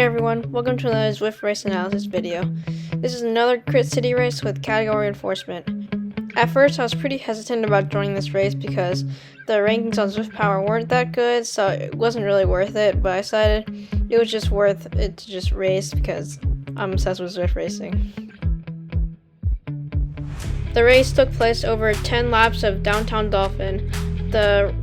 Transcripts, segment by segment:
Hey everyone, welcome to another Zwift race analysis video. This is another Crit City race with category enforcement. At first I was pretty hesitant about joining this race because the rankings on Zwift Power weren't that good, so it wasn't really worth it, but I decided it was just worth it to just race because I'm obsessed with Zwift racing. The race took place over 10 laps of downtown Dolphin, the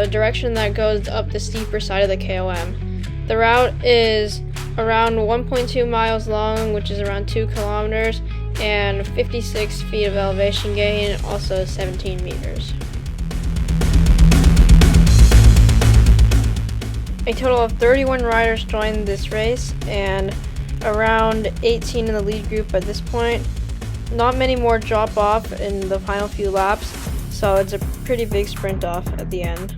direction that goes up the steeper side of the KOM. The route is around 1.2 miles long, which is around 2 kilometers, and 56 feet of elevation gain, also 17 meters. A total of 31 riders joined this race, and around 18 in the lead group at this point. Not many more drop off in the final few laps, so it's a pretty big sprint off at the end.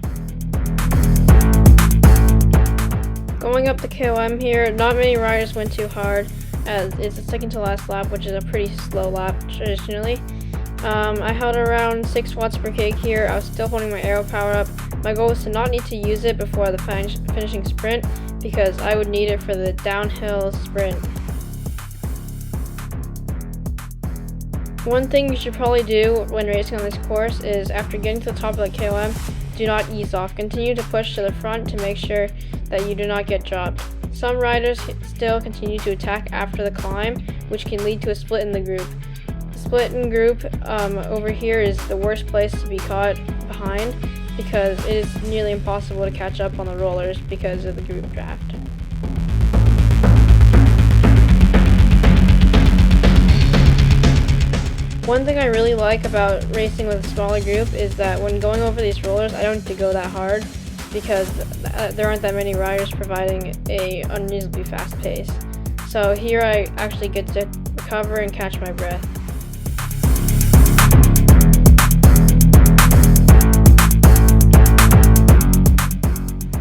Going up the KOM here, not many riders went too hard, as it's the second to last lap, which is a pretty slow lap traditionally. I held around 6 watts per kg here. I was still holding my aero power up. My goal was to not need to use it before the finishing sprint, because I would need it for the downhill sprint. One thing you should probably do when racing on this course is, after getting to the top of the KOM, do not ease off. Continue to push to the front to make sure that you do not get dropped. Some riders still continue to attack after the climb, which can lead to a split in the group. The split in group over here is the worst place to be caught behind, because it is nearly impossible to catch up on the rollers because of the group draft. One thing I really like about racing with a smaller group is that when going over these rollers, I don't have to go that hard because there aren't that many riders providing a unreasonably fast pace. So here I actually get to recover and catch my breath.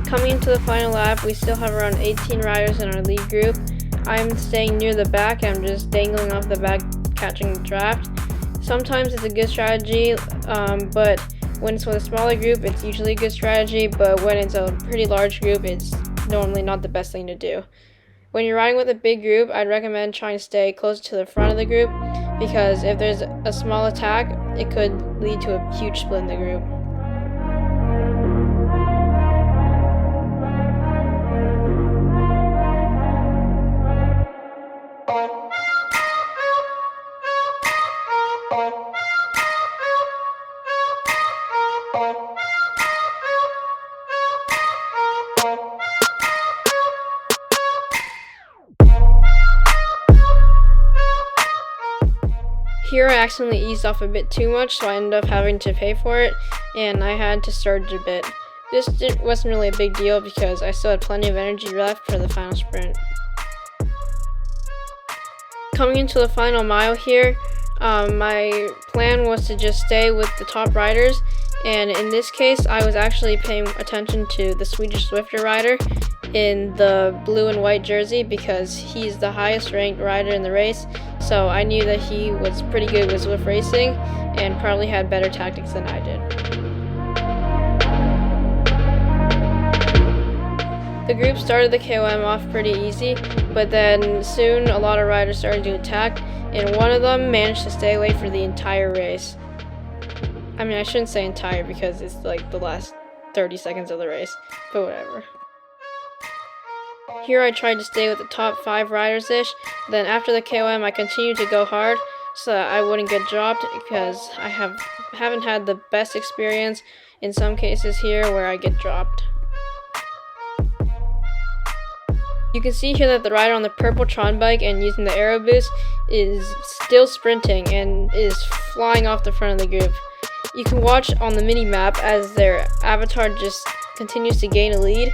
Coming into the final lap, we still have around 18 riders in our lead group. I'm staying near the back, and I'm just dangling off the back, catching the draft. Sometimes it's a good strategy, but when it's with a smaller group, it's usually a good strategy, but when it's a pretty large group, it's normally not the best thing to do. When you're riding with a big group, I'd recommend trying to stay close to the front of the group, because if there's a small attack, it could lead to a huge split in the group. Here I accidentally eased off a bit too much, so I ended up having to pay for it, and I had to surge a bit. This wasn't really a big deal because I still had plenty of energy left for the final sprint. Coming into the final mile here, my plan was to just stay with the top riders, and in this case I was actually paying attention to the Swedish Zwifter rider in the blue and white jersey because he's the highest ranked rider in the race, so I knew that he was pretty good with Zwift racing and probably had better tactics than I did. The group started the KOM off pretty easy, but then soon a lot of riders started to attack, and one of them managed to stay away for the entire race. I mean, I shouldn't say entire because it's like the last 30 seconds of the race, but whatever. Here I tried to stay with the top 5 riders-ish, then after the KOM I continued to go hard so that I wouldn't get dropped, because I haven't had the best experience in some cases here where I get dropped. You can see here that the rider on the purple Tron bike and using the aero boost is still sprinting and is flying off the front of the group. You can watch on the mini-map as their avatar just continues to gain a lead,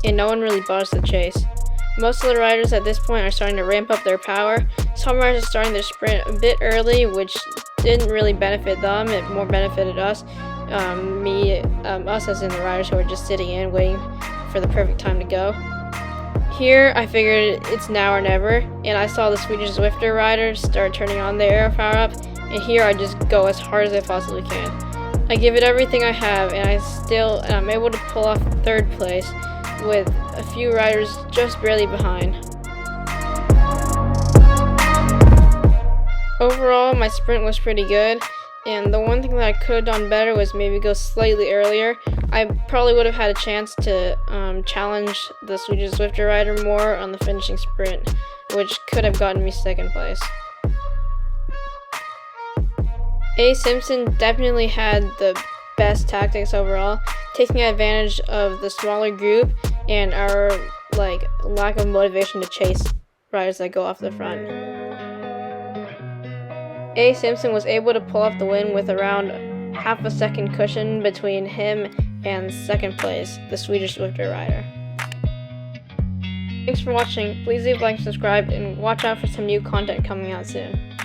and no one really bothers the chase. Most of the riders at this point are starting to ramp up their power. Some riders are starting their sprint a bit early, which didn't really benefit them, it more benefited us. Us as in the riders who are just sitting in, waiting for the perfect time to go. Here, I figured it's now or never, and I saw the Swedish Zwifter riders start turning on their aero power up, and here I just go as hard as I possibly can. I give it everything I have, and I'm able to pull off 3rd place, with a few riders just barely behind. Overall, my sprint was pretty good, and the one thing that I could have done better was maybe go slightly earlier. I probably would have had a chance to challenge the Swedish Zwifter rider more on the finishing sprint, which could have gotten me second place. A. Simpson definitely had the best tactics overall, taking advantage of the smaller group and our lack of motivation to chase riders that go off the front. A. Simpson was able to pull off the win with around half a second cushion between him and second place, the Swedish Zwifter rider. Thanks for watching. Please leave a like and subscribe, and watch out for some new content coming out soon.